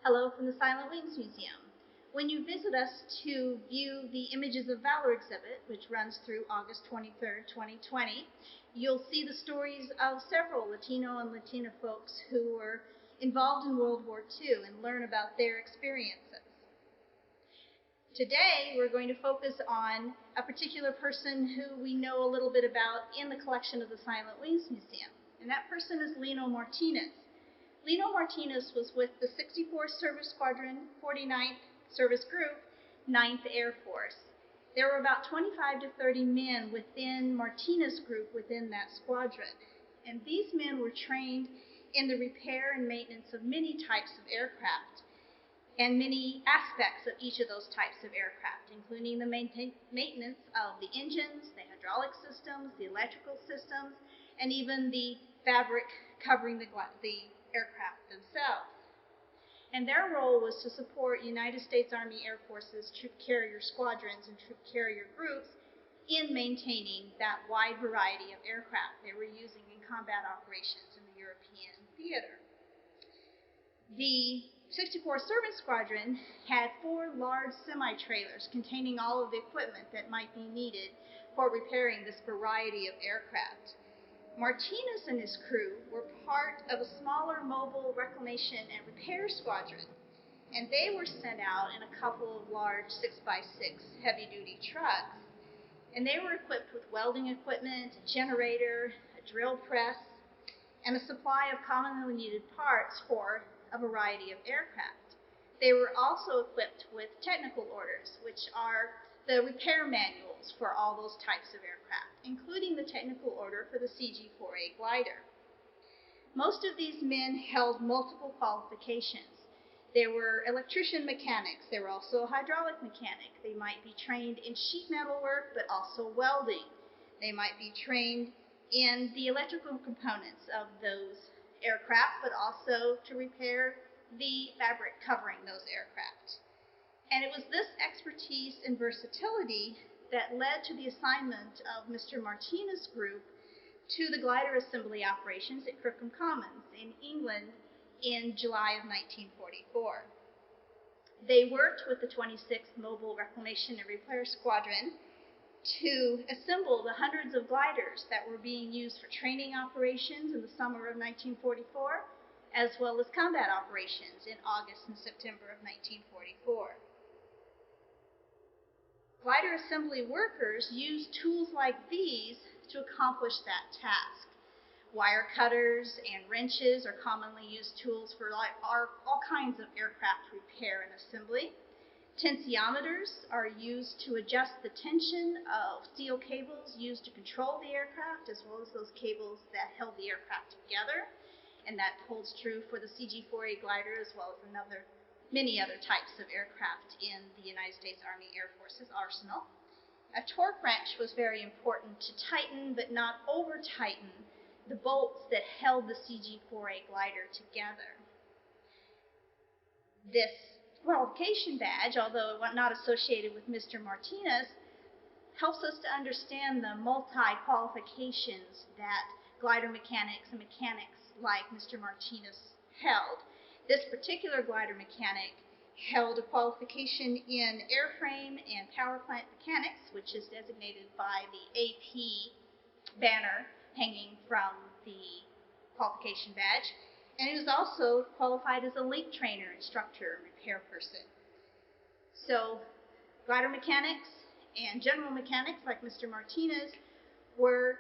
Hello from the Silent Wings Museum. When you visit us to view the Images of Valor exhibit, which runs through August 23rd, 2020, you'll see the stories of several Latino and Latina folks who were involved in World War II and learn about their experiences. Today, we're going to focus on a particular person who we know a little bit about in the collection of the Silent Wings Museum, and that person is Lino Martinez. Lino Martinez was with the 64th Service Squadron, 49th Service Group, 9th Air Force. There were about 25 to 30 men within Martinez Group within that squadron. And these men were trained in the repair and maintenance of many types of aircraft and many aspects of each of those types of aircraft, including the maintenance of the engines, the hydraulic systems, the electrical systems, and even the fabric covering the aircraft themselves. And their role was to support United States Army Air Force's troop carrier squadrons and troop carrier groups in maintaining that wide variety of aircraft they were using in combat operations in the European theater. The 64th Service Squadron had 4 large semi-trailers containing all of the equipment that might be needed for repairing this variety of aircraft. Martinez and his crew were part of a smaller mobile reclamation and repair squadron, and they were sent out in a couple of large 6x6 heavy-duty trucks. And they were equipped with welding equipment, a generator, a drill press, and a supply of commonly needed parts for a variety of aircraft. They were also equipped with technical orders, which are the repair manuals for all those types of aircraft, including the technical order for the CG-4A glider. Most of these men held multiple qualifications. They were electrician mechanics. They were also a hydraulic mechanic. They might be trained in sheet metal work, but also welding. They might be trained in the electrical components of those aircraft, but also to repair the fabric covering those aircraft. And it was this expertise and versatility that led to the assignment of Mr. Martinez's group to the glider assembly operations at Crookham Commons in England in July of 1944. They worked with the 26th Mobile Reclamation and Repair Squadron to assemble the hundreds of gliders that were being used for training operations in the summer of 1944, as well as combat operations in August and September of 1944. Glider assembly workers use tools like these to accomplish that task. Wire cutters and wrenches are commonly used tools for all kinds of aircraft repair and assembly. Tensiometers are used to adjust the tension of steel cables used to control the aircraft, as well as those cables that held the aircraft together. And that holds true for the CG-4A glider as well as many other types of aircraft in the United States Army Air Force's arsenal. A torque wrench was very important to tighten, but not over-tighten, the bolts that held the CG-4A glider together. This qualification badge, although not associated with Mr. Martinez, helps us to understand the multi-qualifications that glider mechanics and mechanics like Mr. Martinez held. This particular glider mechanic held a qualification in airframe and power plant mechanics, which is designated by the AP banner hanging from the qualification badge. And he was also qualified as a link trainer, instructor, and repair person. So glider mechanics and general mechanics like Mr. Martinez were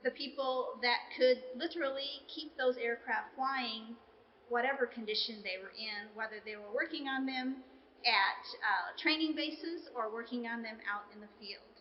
the people that could literally keep those aircraft flying whatever condition they were in, whether they were working on them at training bases or working on them out in the field.